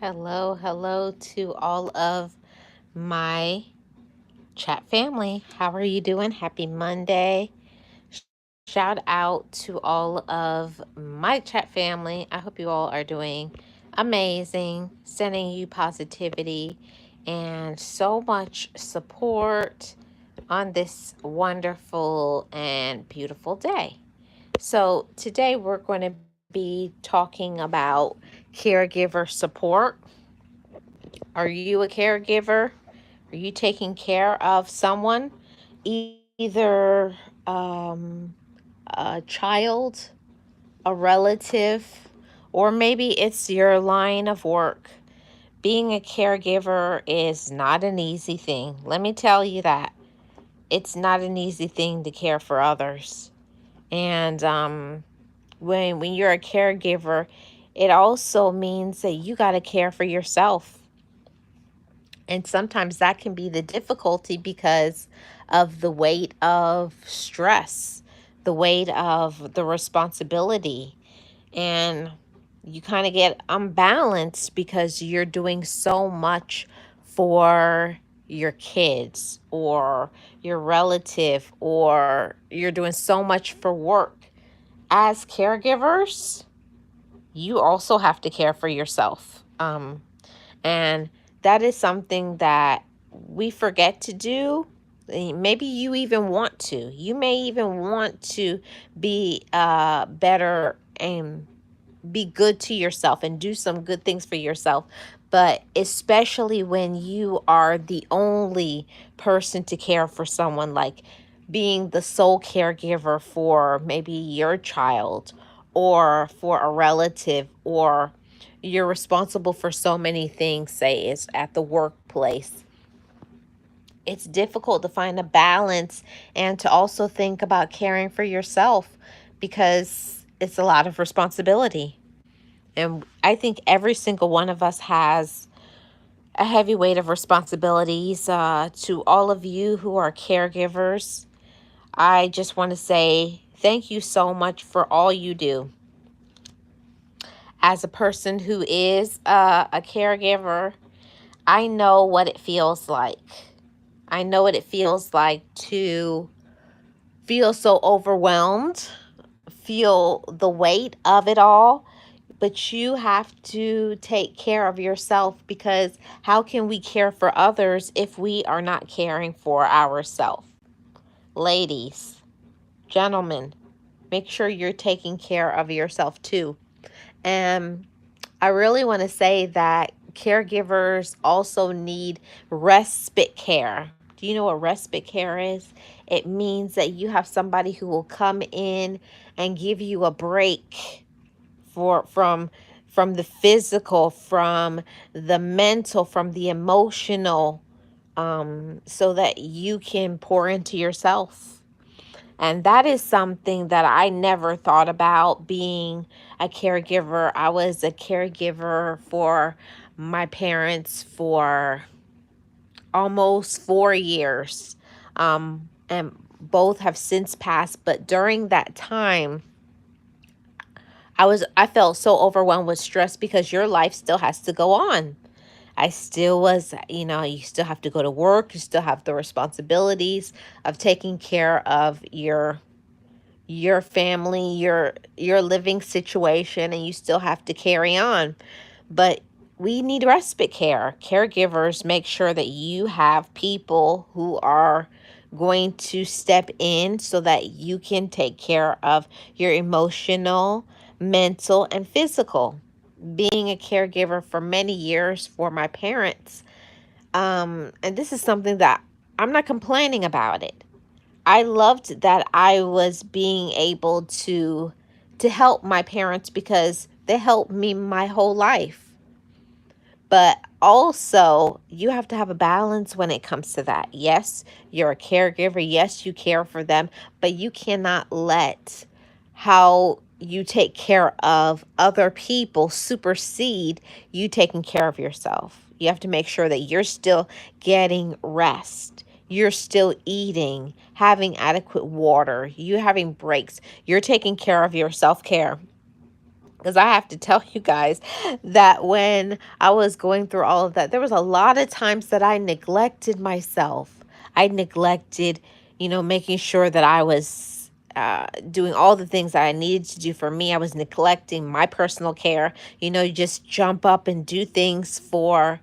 Hello, hello to all of my chat family. How are you doing? Happy Monday. Shout out to all of my chat family. I hope you all are doing amazing, sending you positivity and so much support on this wonderful and beautiful day. So, today we're going to be talking about caregiver support. Are you a caregiver? Are you taking care of someone? Either a child, a relative, or maybe it's your line of work. Being a caregiver is not an easy thing. Let me tell you that. It's not an easy thing to care for others. And when you're a caregiver, it also means that you got to care for yourself. And sometimes that can be the difficulty because of the weight of stress, the weight of the responsibility. And you kind of get unbalanced because you're doing so much for your kids or your relative, or you're doing so much for work. As caregivers, you also have to care for yourself. And that is something that we forget to do. Maybe you even want to. You may even want to be better and be good to yourself and do some good things for yourself. But especially when you are the only person to care for someone, like being the sole caregiver for maybe your child or for a relative, or you're responsible for so many things, say it's at the workplace. It's difficult to find a balance and to also think about caring for yourself because it's a lot of responsibility. And I think every single one of us has a heavy weight of responsibilities. To all of you who are caregivers, I just want to say thank you so much for all you do. As a person who is a caregiver, I know what it feels like. I know what it feels like to feel so overwhelmed, feel the weight of it all. But you have to take care of yourself, because how can we care for others if we are not caring for ourselves? Ladies, gentlemen, make sure you're taking care of yourself too. And I really want to say that caregivers also need respite care. Do you know what respite care is? It means that you have somebody who will come in and give you a break for from the physical, from the mental, from the emotional, so that you can pour into yourself. And that is something that I never thought about being a caregiver. I was a caregiver for my parents for almost 4 years. And both have since passed. But during that time, I felt so overwhelmed with stress because your life still has to go on. I still was, you still have to go to work, you still have the responsibilities of taking care of your family, your living situation, and you still have to carry on. But we need respite care. Caregivers make sure that you have people who are going to step in so that you can take care of your emotional, mental, and physical. Being a caregiver for many years for my parents, and this is something that I'm not complaining about it. I loved that I was being able to help my parents because they helped me my whole life. But also, you have to have a balance when it comes to that. Yes, you're a caregiver. Yes, you care for them, but you cannot let how you take care of other people supersede you taking care of yourself. You have to make sure that you're still getting rest. You're still eating, having adequate water, you having breaks. You're taking care of your self care. Because I have to tell you guys that when I was going through all of that, there was a lot of times that I neglected myself. I neglected, making sure that I was doing all the things that I needed to do for me. I was neglecting my personal care. You just jump up and do things for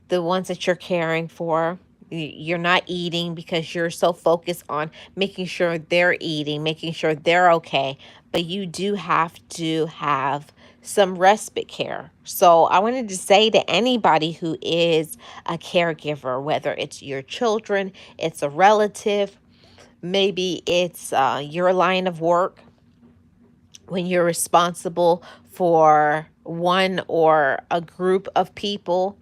the ones that you're caring for. You're not eating because you're so focused on making sure they're eating, making sure they're okay. But you do have to have some respite care. So I wanted to say to anybody who is a caregiver, whether it's your children, it's a relative, maybe it's your line of work, when you're responsible for one or a group of people,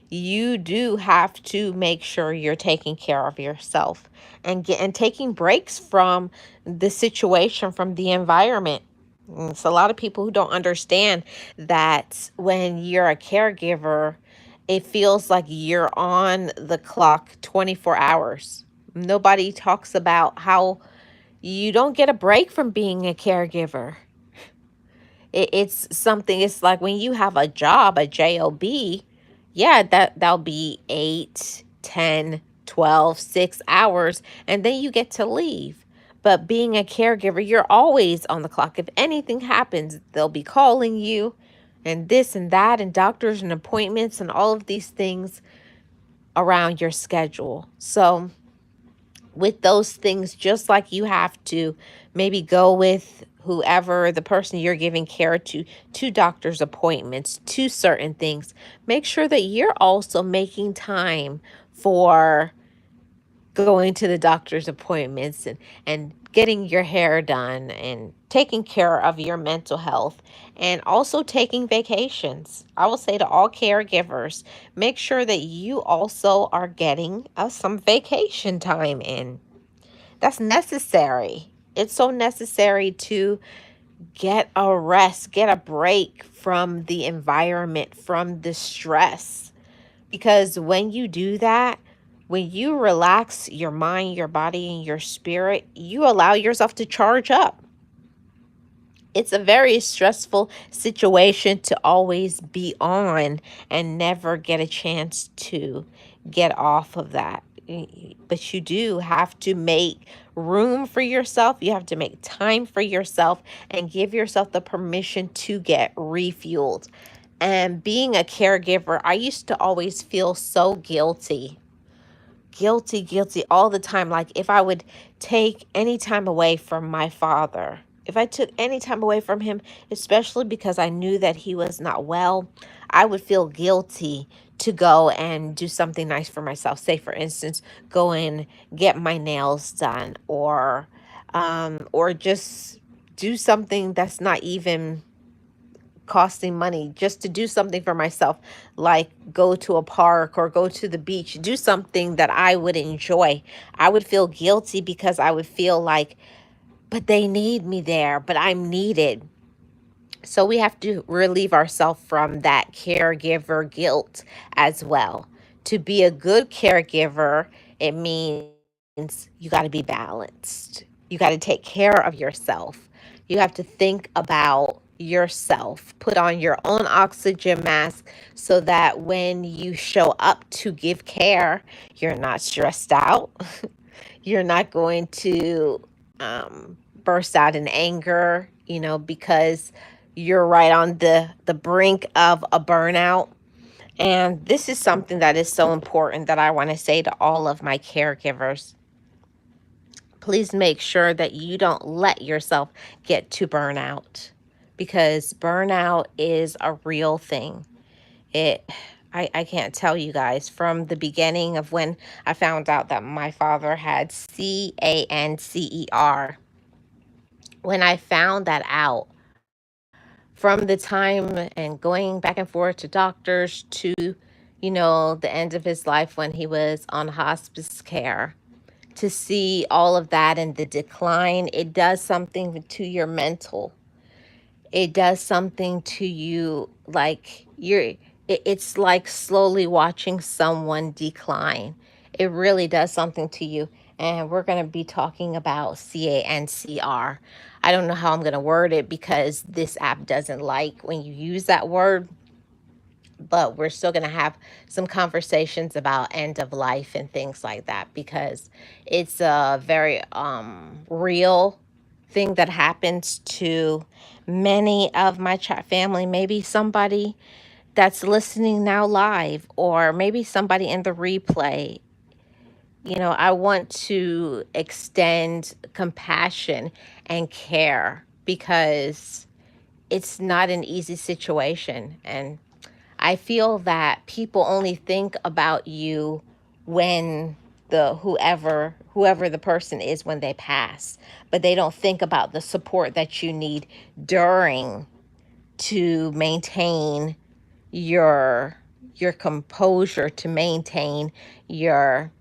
you do have to make sure you're taking care of yourself and taking breaks from the situation, from the environment. It's a lot of people who don't understand that when you're a caregiver, it feels like you're on the clock 24 hours. Nobody talks about how you don't get a break from being a caregiver. It's something, it's like when you have a job, a job, yeah, that'll be 8, 10, 12, 6 hours, and then you get to leave. But being a caregiver, you're always on the clock. If anything happens, they'll be calling you, and this and that, and doctors and appointments and all of these things around your schedule. So with those things, just like you have to maybe go with whoever the person you're giving care to doctor's appointments, to certain things, make sure that you're also making time for going to the doctor's appointments and getting your hair done and taking care of your mental health and also taking vacations. I will say to all caregivers, make sure that you also are getting some vacation time in. That's necessary. It's so necessary to get a rest, get a break from the environment, from the stress. Because when you do that, when you relax your mind, your body, and your spirit, you allow yourself to charge up. It's a very stressful situation to always be on and never get a chance to get off of that. But you do have to make room for yourself. You have to make time for yourself and give yourself the permission to get refueled. And being a caregiver, I used to always feel so guilty all the time. Like if I would take any time away from my father, if I took any time away from him, especially because I knew that he was not well, I would feel guilty to go and do something nice for myself. Say, for instance, go and get my nails done, or just do something that's not even costing money, just to do something for myself, like go to a park or go to the beach, do something that I would enjoy. I would feel guilty because I would feel like, but they need me there, but I'm needed. So we have to relieve ourselves from that caregiver guilt as well. To be a good caregiver, it means you got to be balanced. You got to take care of yourself. You have to think about yourself. Put on your own oxygen mask so that when you show up to give care, you're not stressed out. You're not going to burst out in anger, because you're right on the brink of a burnout. And this is something that is so important that I want to say to all of my caregivers. Please make sure that you don't let yourself get to burnout, because burnout is a real thing. It I can't tell you guys, from the beginning of when I found out that my father had cancer, when I found that out, from the time and going back and forth to doctors to, the end of his life when he was on hospice care, to see all of that and the decline, it does something to your mental. It does something to you, like it's like slowly watching someone decline. It really does something to you. and we're going to be talking about CANCR. I don't know how I'm going to word it because this app doesn't like when you use that word, but we're still going to have some conversations about end of life and things like that because it's a very real thing that happens to many of my chat family. Maybe somebody that's listening now live, or maybe somebody in the replay. I want to extend compassion and care because it's not an easy situation. And I feel that people only think about you when whoever the person is when they pass, but they don't think about the support that you need during to maintain your your composure, to maintain your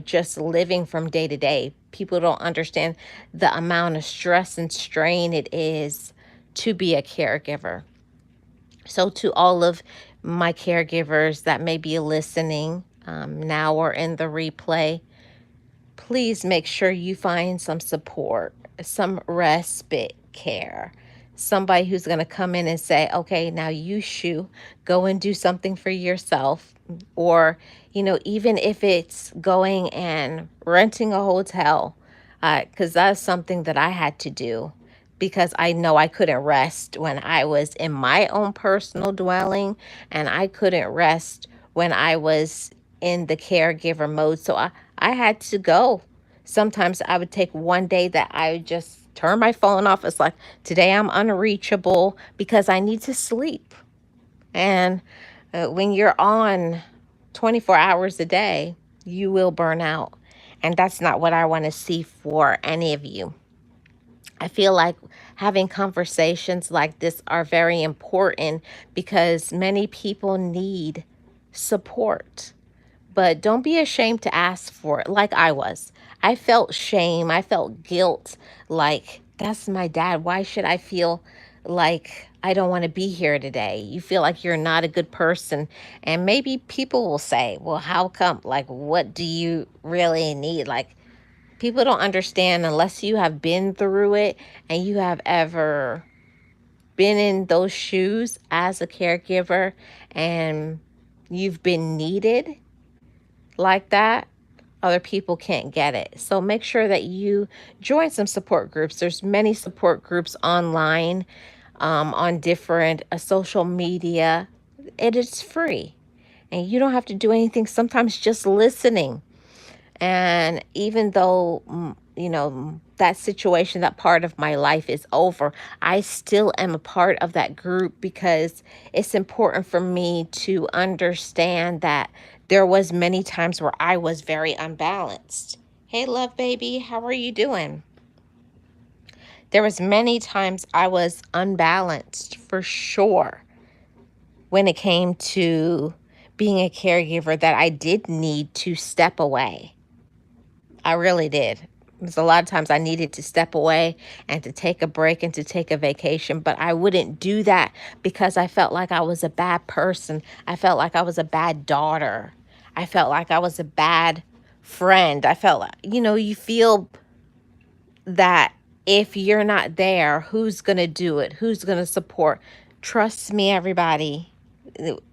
just living from day to day. People don't understand the amount of stress and strain it is to be a caregiver. So to all of my caregivers that may be listening now or in the replay, please make sure you find some support, some respite care. Somebody who's going to come in and say, okay, now you Shu, go and do something for yourself. Or, even if it's going and renting a hotel, because that's something that I had to do because I know I couldn't rest when I was in my own personal dwelling, and I couldn't rest when I was in the caregiver mode. So I had to go. Sometimes I would take one day that I would just turn my phone off. It's like, today I'm unreachable because I need to sleep. And when you're on 24 hours a day, you will burn out. And that's not what I want to see for any of you. I feel like having conversations like this are very important because many people need support. But don't be ashamed to ask for it like I was. I felt shame. I felt guilt. Like, that's my dad. Why should I feel like I don't want to be here today? You feel like you're not a good person. And maybe people will say, well, how come? Like, what do you really need? Like, people don't understand unless you have been through it and you have ever been in those shoes as a caregiver and you've been needed like that, other people can't get it. So make sure that you join some support groups. There's many support groups online, on different social media. It is free and you don't have to do anything. Sometimes just listening. And even though, that situation, that part of my life is over, I still am a part of that group because it's important for me to understand that there was many times where I was very unbalanced. Hey, love baby, how are you doing? There was many times I was unbalanced for sure when it came to being a caregiver, that I did need to step away. I really did. There's a lot of times I needed to step away and to take a break and to take a vacation, but I wouldn't do that because I felt like I was a bad person. I felt like I was a bad daughter. I felt like I was a bad friend. I felt like, you feel that if you're not there, who's going to do it? Who's going to support? Trust me, everybody,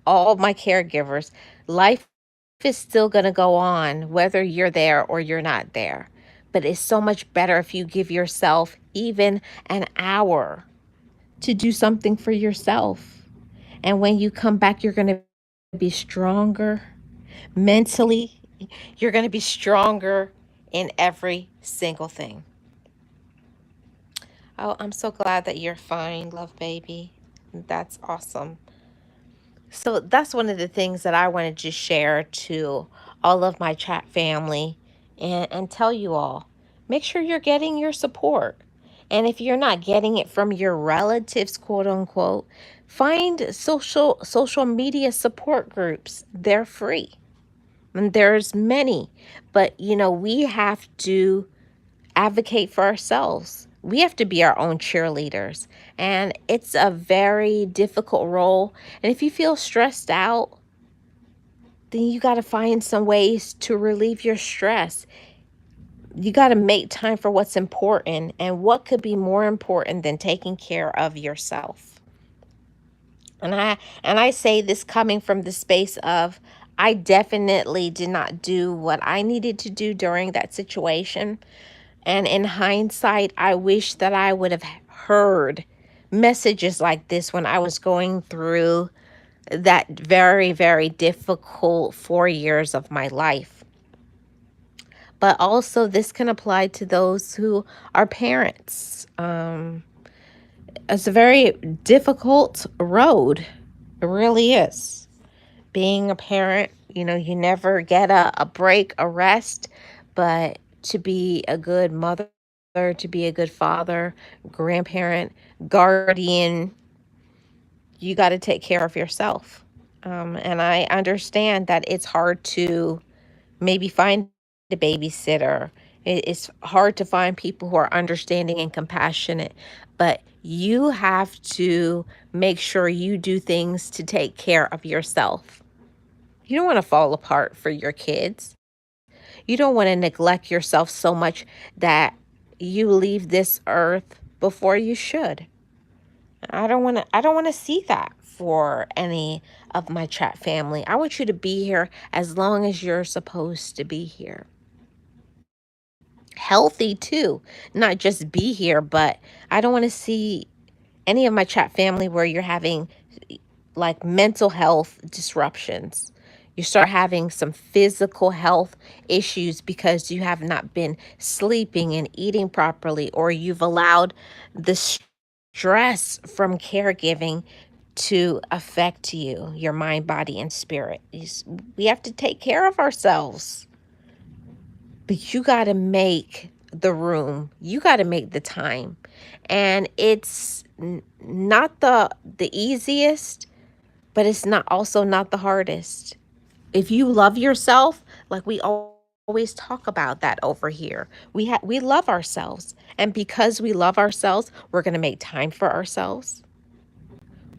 all my caregivers, life is still going to go on whether you're there or you're not there. But it's so much better if you give yourself even an hour to do something for yourself. And when you come back, you're going to be stronger mentally. You're going to be stronger in every single thing. Oh, I'm so glad that you're fine, love baby. That's awesome. So that's one of the things that I wanted to share to all of my chat family and tell you all. Make sure you're getting your support. And if you're not getting it from your relatives, quote unquote, find social media support groups. They're free. And there's many. But we have to advocate for ourselves. We have to be our own cheerleaders. And it's a very difficult role. And if you feel stressed out, then you got to find some ways to relieve your stress. You got to make time for what's important. And what could be more important than taking care of yourself? And I say this coming from the space of, I definitely did not do what I needed to do during that situation. And in hindsight, I wish that I would have heard messages like this when I was going through that very, very difficult 4 years of my life. But also, this can apply to those who are parents. It's a very difficult road. It really is. Being a parent, you never get a break, a rest, but to be a good mother, to be a good father, grandparent, guardian, you got to take care of yourself. And I understand that it's hard to maybe find a babysitter. It's hard to find people who are understanding and compassionate, but you have to make sure you do things to take care of yourself. You don't want to fall apart for your kids. You don't want to neglect yourself so much that you leave this earth before you should. I don't want to see that for any of my chat family. I want you to be here as long as you're supposed to be here. Healthy too, not just be here, but I don't want to see any of my chat family where you're having like mental health disruptions. You start having some physical health issues because you have not been sleeping and eating properly, or you've allowed the stress from caregiving to affect you, your mind, body, and spirit. We have to take care of ourselves. But you got to make the room. You got to make the time. And it's not the easiest, but it's not also not the hardest. If you love yourself, like we always talk about that over here, we love ourselves. And because we love ourselves, we're going to make time for ourselves.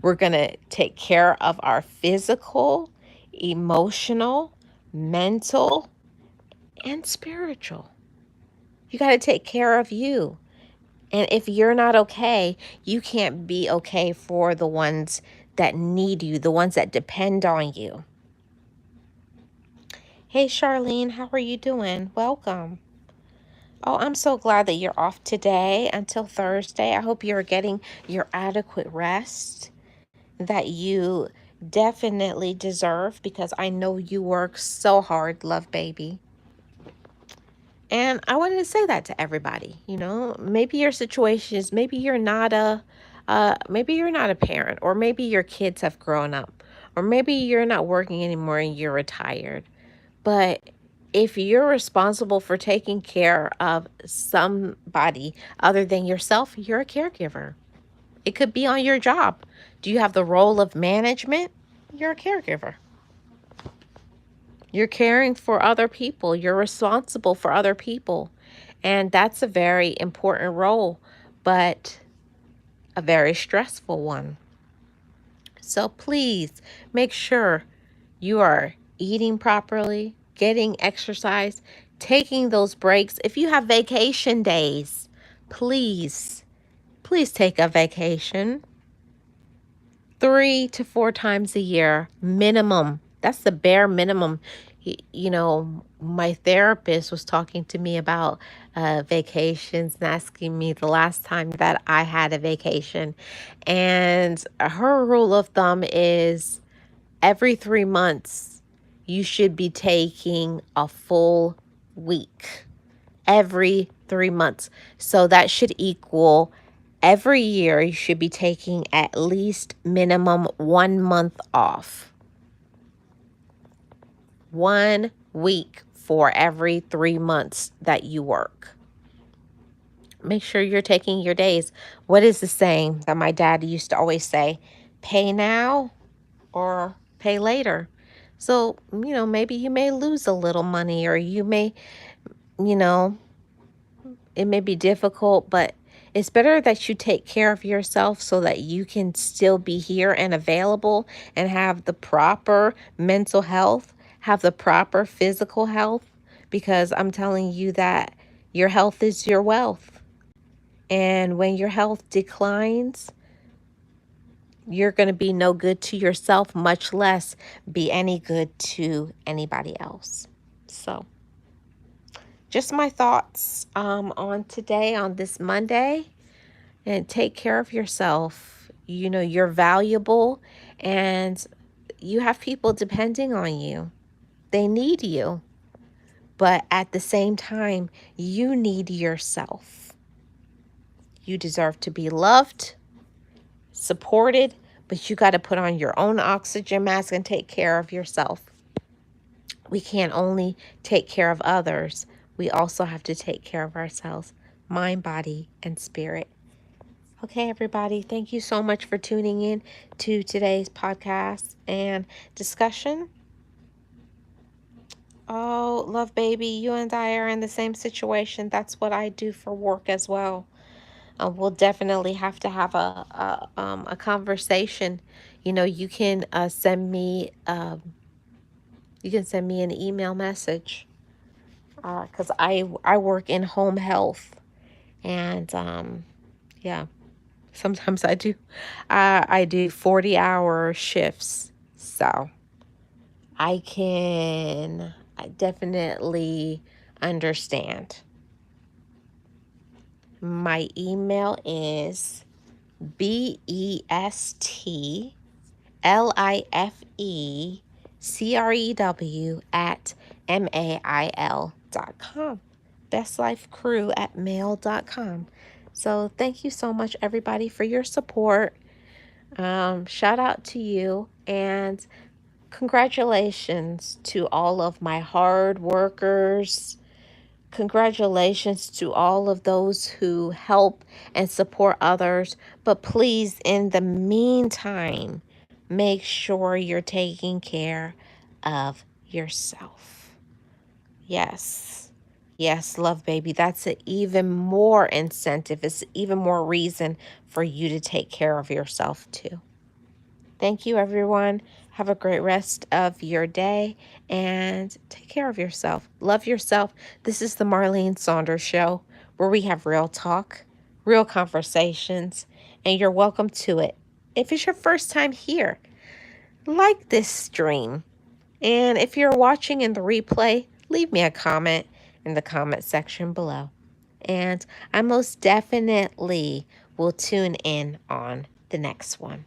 We're going to take care of our physical, emotional, mental, and spiritual. You got to take care of you. And if you're not okay, you can't be okay for the ones that need you, the ones that depend on you. Hey, Charlene, how are you doing? Welcome. Oh, I'm so glad that you're off today until Thursday. I hope you're getting your adequate rest that you definitely deserve, because I know you work so hard, love baby. And I wanted to say that to everybody. Maybe your situation is, maybe you're not a parent, or maybe your kids have grown up, or maybe you're not working anymore and you're retired. But if you're responsible for taking care of somebody other than yourself, you're a caregiver. It could be on your job. Do you have the role of management? You're a caregiver. You're caring for other people. You're responsible for other people. And that's a very important role, but a very stressful one. So please make sure you are eating properly, getting exercise, taking those breaks. If you have vacation days, please take a vacation 3 to 4 times a year minimum. That's the bare minimum. My therapist was talking to me about vacations and asking me the last time that I had a vacation. And her rule of thumb is every 3 months, you should be taking a full week. Every 3 months. So that should equal every year you should be taking at least minimum 1 month off. 1 week for every 3 months that you work. Make sure you're taking your days. What is the saying that my dad used to always say? Pay now or pay later. So, maybe you may lose a little money, or you may, it may be difficult, but it's better that you take care of yourself so that you can still be here and available and have the proper mental health, have the proper physical health, because I'm telling you that Your health is your wealth. And when your health declines, you're going to be no good to yourself, much less be any good to anybody else. So, just my thoughts on today, on this Monday. And take care of yourself. You know, you're valuable and you have people depending on you. They need you. But at the same time, you need yourself. You deserve to be loved, supported, but you got to put on your own oxygen mask and take care of yourself. We can't only take care of others, we also have to take care of ourselves, mind, body, and spirit. Okay, everybody, thank you so much for tuning in to today's podcast and discussion. Oh, love baby, you and I are in the same situation. That's what I do for work as well. We'll definitely have to have a conversation. You know, you can send me an email message because I work in home health and yeah. Sometimes I do 40-hour shifts. So I definitely understand. My email is bestlifecrew@mail.com. bestlifecrew@mail.com. So thank you so much, everybody, for your support. Shout out to you and congratulations to all of my hard workers. Congratulations to all of those who help and support others. But please, in the meantime, make sure you're taking care of yourself. Yes. Yes, love baby. That's an even more incentive. It's even more reason for you to take care of yourself too. Thank you, everyone. Have a great rest of your day and take care of yourself. Love yourself. This is the Marlene Saunders Show, where we have real talk, real conversations, and you're welcome to it. If it's your first time here, like this stream. And if you're watching in the replay, leave me a comment in the comment section below. And I most definitely will tune in on the next one.